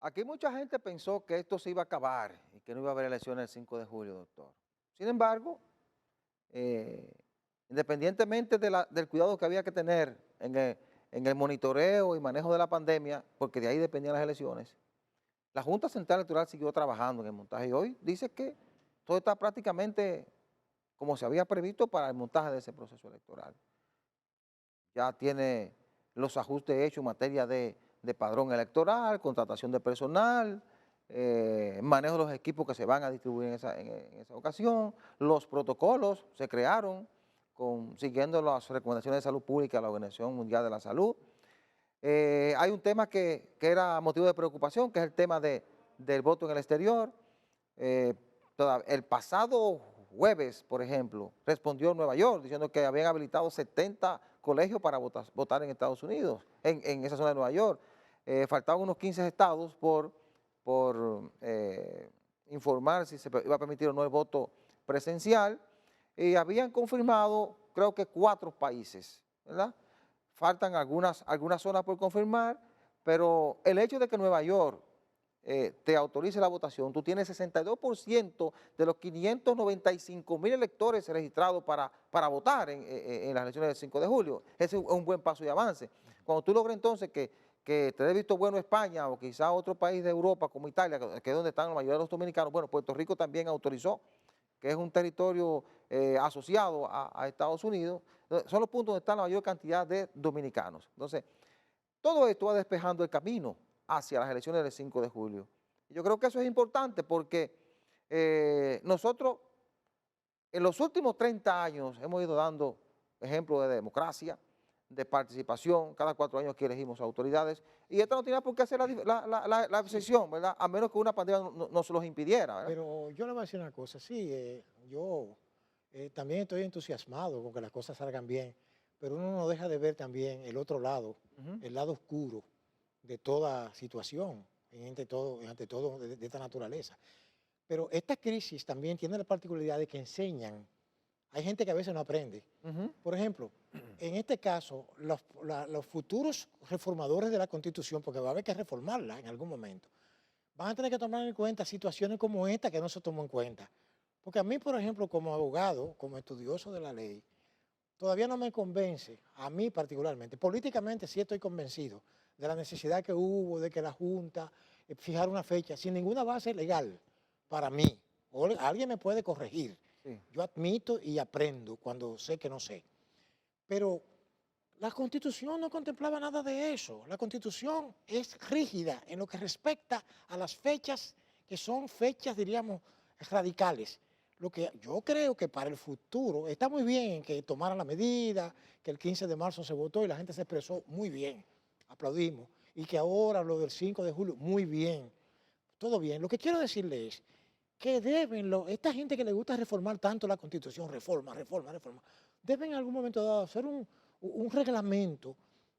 Aquí mucha gente pensó que esto se iba a acabar y que no iba a haber elecciones el 5 de julio, doctor. Sin embargo, eh, independientemente del cuidado que había que tener en el monitoreo y manejo de la pandemia, porque de ahí dependían las elecciones, la Junta Central Electoral siguió trabajando en el montaje y hoy dice que todo está prácticamente como se había previsto para el montaje de ese proceso electoral. Ya tiene los ajustes hechos en materia de padrón electoral, contratación de personal, manejo de los equipos que se van a distribuir en esa ocasión, los protocolos se crearon siguiendo las recomendaciones de salud pública de la Organización Mundial de la Salud. Hay un tema que era motivo de preocupación, que es el tema del voto en el exterior. Eh, el pasado jueves, por ejemplo, respondió Nueva York diciendo que habían habilitado 70 colegios para votar en Estados Unidos, en esa zona de Nueva York. Faltaban unos 15 estados por informar si se iba a permitir o no el voto presencial, y habían confirmado, creo que 4 países, ¿verdad? Faltan algunas zonas por confirmar, pero el hecho de que Nueva York te autorice la votación, tú tienes 62% de los 595,000 electores registrados para votar en las elecciones del 5 de julio. Ese es un buen paso de avance. Cuando tú logres entonces que te dé visto bueno España o quizá otro país de Europa como Italia, que es donde están la mayoría de los dominicanos, bueno, Puerto Rico también autorizó, que es un territorio asociado a Estados Unidos, son los puntos donde está la mayor cantidad de dominicanos. Entonces, todo esto va despejando el camino hacia las elecciones del 5 de julio. Y yo creo que eso es importante porque nosotros en los últimos 30 años hemos ido dando ejemplos de democracia, de participación, cada 4 años que elegimos autoridades, y esto no tiene por qué hacer la excepción, ¿verdad? A menos que una pandemia no se los impidiera, ¿verdad? Pero yo le voy a decir una cosa, sí, yo también estoy entusiasmado con que las cosas salgan bien, pero uno no deja de ver también el otro lado, Ujú. el lado oscuro de toda situación, ante todo de esta naturaleza. Pero esta crisis también tiene la particularidad de que enseñan, hay gente que a veces no aprende. Ujú. Por ejemplo, en este caso, los futuros reformadores de la Constitución, porque va a haber que reformarla en algún momento, van a tener que tomar en cuenta situaciones como esta que no se tomó en cuenta. Porque a mí, por ejemplo, como abogado, como estudioso de la ley, todavía no me convence, a mí particularmente. Políticamente sí estoy convencido de la necesidad que hubo de que la Junta fijara una fecha sin ninguna base legal para mí. Alguien me puede corregir. Sí. Yo admito y aprendo cuando sé que no sé. Pero la Constitución no contemplaba nada de eso. La Constitución es rígida en lo que respecta a las fechas, que son fechas, diríamos, radicales. Lo que yo creo que para el futuro está muy bien que tomaran la medida, que el 15 de marzo se votó y la gente se expresó muy bien, aplaudimos, y que ahora lo del 5 de julio, muy bien, todo bien. Lo que quiero decirle es que esta gente que le gusta reformar tanto la Constitución, reforma, reforma, reforma, deben en algún momento dado hacer un reglamento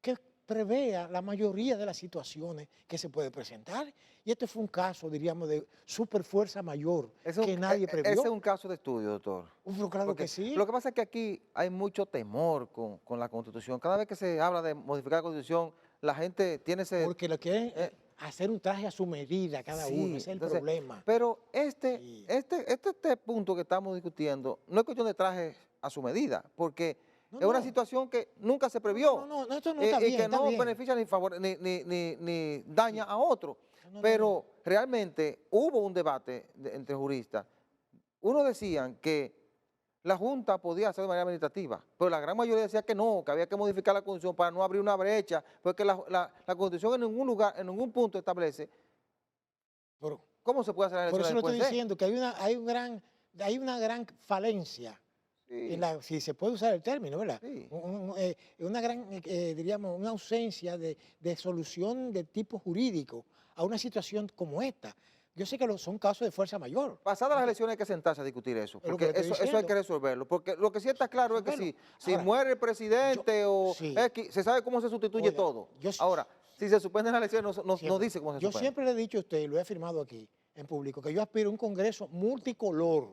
que prevea la mayoría de las situaciones que se puede presentar. Y este fue un caso, diríamos, de superfuerza mayor que nadie Ese es previó. un caso de estudio, doctor. Pero claro que Porque sí, lo que pasa es que aquí hay mucho temor con la Constitución. Cada vez que se habla de modificar la Constitución, la gente tiene ese... porque lo quieren eh, hacer un traje a su medida cada uno, sí, ese es el entonces, problema. pero Sí. este punto que estamos discutiendo no es cuestión de trajes a su medida, porque No, es una no, situación que nunca se no, no, no, previó no, esto no está y bien, que está no bien. beneficia ni daña Sí. a otro. No, no, no, no. Pero realmente hubo un debate entre juristas. Uno decían que la Junta podía hacer de manera administrativa, pero la gran mayoría decía que no, que había que modificar la Constitución para no abrir una brecha, porque la Constitución en ningún lugar, en ningún punto establece Pero, cómo se puede hacer las por elecciones eso lo después estoy de. diciendo, que hay una gran falencia, Sí, si se puede usar el término, ¿verdad? sí. Una gran, diríamos, una ausencia de solución de tipo jurídico a una situación como esta. Yo sé que son casos de fuerza mayor, Pasadas las elecciones hay que sentarse a discutir eso, es lo que le porque estoy eso hay que diciendo, resolverlo, porque lo que sí está claro es que resolverlo. si Ahora, muere el yo, presidente o sí, X, se sabe cómo se sustituye oiga, todo. Ahora, si se suspenden las elecciones, no siempre, dice cómo se yo suspende. siempre le he dicho a usted, y lo he afirmado aquí en público, que yo aspiro a un Congreso multicolor,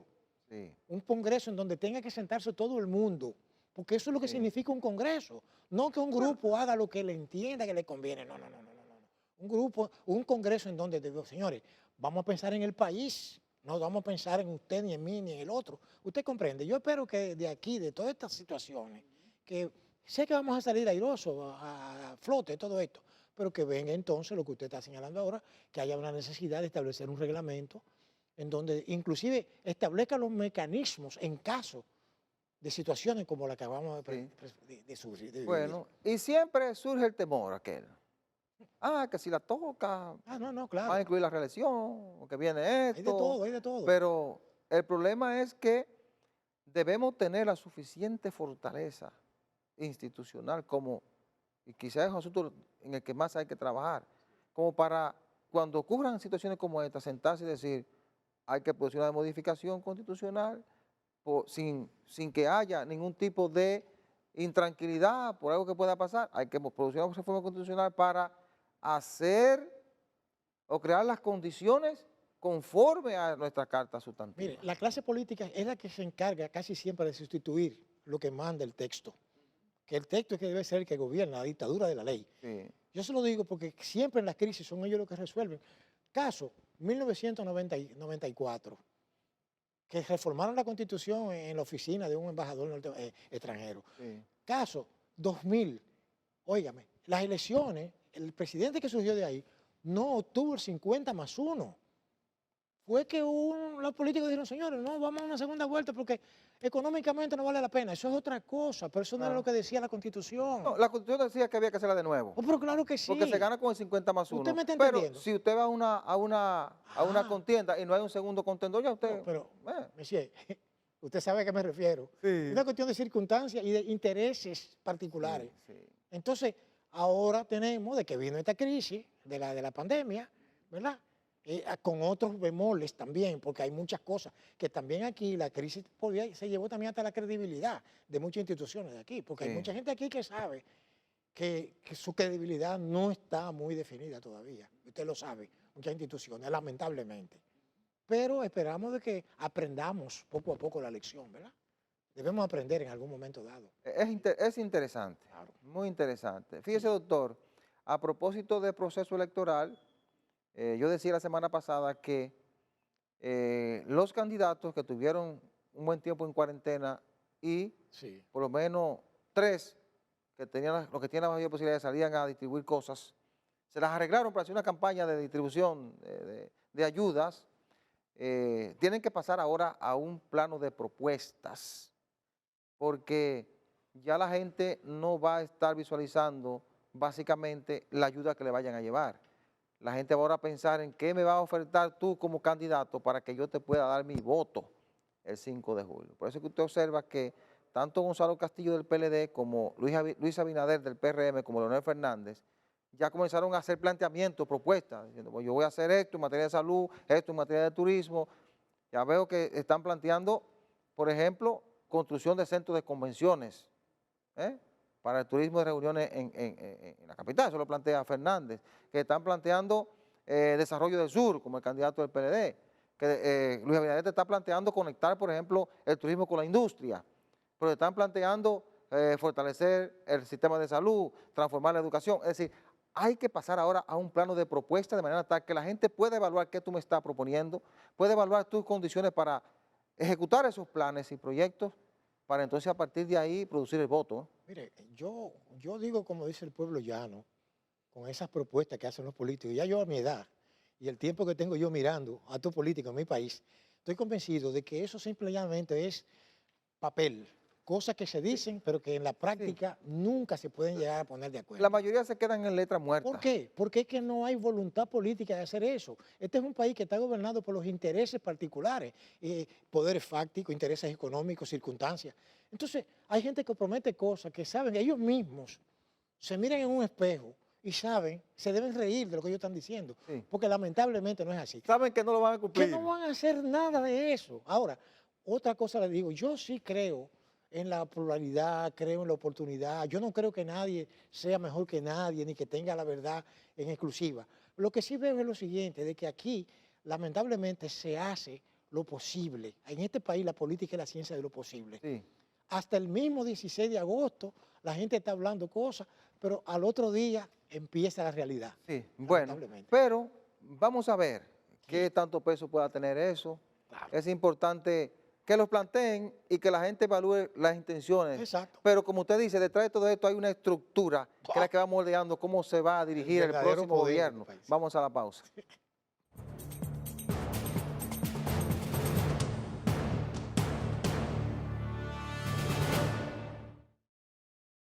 Sí, un congreso en donde tenga que sentarse todo el mundo, porque eso es lo que sí. significa un congreso, no que un Bueno, grupo haga lo que le entienda que le conviene, no, no, no, no, no, no. un grupo, un congreso en donde digo, señores, vamos a pensar en el país, no vamos a pensar en usted, ni en mí, ni en el otro. Usted comprende. Yo espero que de aquí, de todas estas situaciones, que sé que vamos a salir airosos, a flote, todo esto, pero que venga entonces lo que usted está señalando ahora, que haya una necesidad de establecer un reglamento en donde inclusive establezca los mecanismos en caso de situaciones como la que acabamos Sí. de vivir. Bueno, y siempre surge el temor aquel. Que si la toca, No, va a claro. incluir la reelección, o que viene Hay de esto. todo, hay de todo. Pero el problema es que debemos tener la suficiente fortaleza institucional como, y quizás es un asunto en el que más hay que trabajar, como para cuando ocurran situaciones como esta, sentarse y decir, hay que producir una modificación constitucional sin que haya ningún tipo de intranquilidad por algo que pueda pasar, hay que producir una reforma constitucional para hacer o crear las condiciones conforme a nuestra carta sustantiva. Mire, la clase política es la que se encarga casi siempre de sustituir lo que manda el texto. Que el texto es que debe ser el que gobierna, la dictadura de la ley. Sí, Yo se lo digo porque siempre en las crisis son ellos los que resuelven. Caso 1994, que reformaron la Constitución en la oficina de un embajador extranjero. sí. Caso 2000, óigame, las elecciones, el presidente que surgió de ahí no obtuvo el 50+1. Fue que los políticos dijeron, señores, no, vamos a una segunda vuelta porque económicamente no vale la pena. Eso es otra cosa, pero eso no era Claro. lo que decía la Constitución. No, la Constitución decía que había que hacerla de nuevo, Oh, pero claro que sí. porque se gana con el 50+1. ¿Usted me está Pero entendiendo? si usted va a una contienda y no hay un segundo contendor, ya No, usted... pero, eh, monsieur, usted sabe a qué me refiero. Sí. Es una cuestión de circunstancias y de intereses particulares. sí. Entonces, ahora tenemos de que vino esta crisis de la pandemia, ¿verdad? Con otros bemoles también, porque hay muchas cosas, que también aquí la crisis se llevó también hasta la credibilidad de muchas instituciones de aquí, porque hay Sí. mucha gente aquí que sabe que su credibilidad no está muy definida todavía. Usted lo sabe, muchas instituciones, lamentablemente. Pero esperamos de que aprendamos poco a poco la lección, ¿verdad? Debemos aprender en algún momento dado. Es interesante, Claro. muy interesante. Fíjese, doctor, a propósito del proceso electoral, yo decía la semana pasada que los candidatos que tuvieron un buen tiempo en cuarentena y Sí. por lo menos 3 que tenían, los que tienen la mayor posibilidad salían a distribuir cosas, se las arreglaron para hacer una campaña de distribución de ayudas, tienen que pasar ahora a un plano de propuestas, porque ya la gente no va a estar visualizando básicamente la ayuda que le vayan a llevar. La gente va ahora a pensar en qué me va a ofertar tú como candidato para que yo te pueda dar mi voto el 5 de julio. Por eso es que usted observa que tanto Gonzalo Castillo del PLD como Luis Abinader del PRM como Leonel Fernández ya comenzaron a hacer planteamientos, propuestas, diciendo, pues yo voy a hacer esto en materia de salud, esto en materia de turismo. Ya veo que están planteando, por ejemplo, construcción de centros de convenciones, para el turismo de reuniones en la capital, eso lo plantea Fernández, que están planteando desarrollo del sur, como el candidato del PLD, que Luis Abinader te está planteando conectar, por ejemplo, el turismo con la industria, pero están planteando fortalecer el sistema de salud, transformar la educación, es decir, hay que pasar ahora a un plano de propuesta de manera tal que la gente pueda evaluar qué tú me estás proponiendo, puede evaluar tus condiciones para ejecutar esos planes y proyectos para entonces a partir de ahí producir el voto. Mire, yo digo como dice el pueblo llano, con esas propuestas que hacen los políticos, ya yo a mi edad y el tiempo que tengo yo mirando a tu político en mi país, estoy convencido de que eso simplemente es papel, cosas que se dicen, pero que en la práctica nunca se pueden llegar a poner de acuerdo. La mayoría se quedan en letra muerta. ¿Por qué? Porque es que no hay voluntad política de hacer eso. Este es un país que está gobernado por los intereses particulares, poderes fácticos, intereses económicos, circunstancias. Entonces, hay gente que promete cosas que saben, ellos mismos se miran en un espejo y saben, se deben reír de lo que ellos están diciendo, Sí. porque lamentablemente no es así. Saben que no lo van a Que cumplir. no van a hacer nada de eso. Ahora, otra cosa les digo, yo sí creo en la pluralidad, creo en la oportunidad. Yo no creo que nadie sea mejor que nadie, ni que tenga la verdad en exclusiva. Lo que sí veo es lo siguiente, de que aquí, lamentablemente, se hace lo posible. En este país la política es la ciencia de lo posible. Sí. Hasta el mismo 16 de agosto la gente está hablando cosas, pero al otro día empieza la realidad. Sí, bueno, lamentablemente. pero vamos a ver qué tanto peso pueda tener eso. Claro. Es importante que los planteen y que la gente evalúe las intenciones. Exacto. Pero como usted dice, detrás de todo esto hay una estructura que es la que va moldeando cómo se va a dirigir el verdadero próximo poder de este gobierno. país. Vamos a la pausa.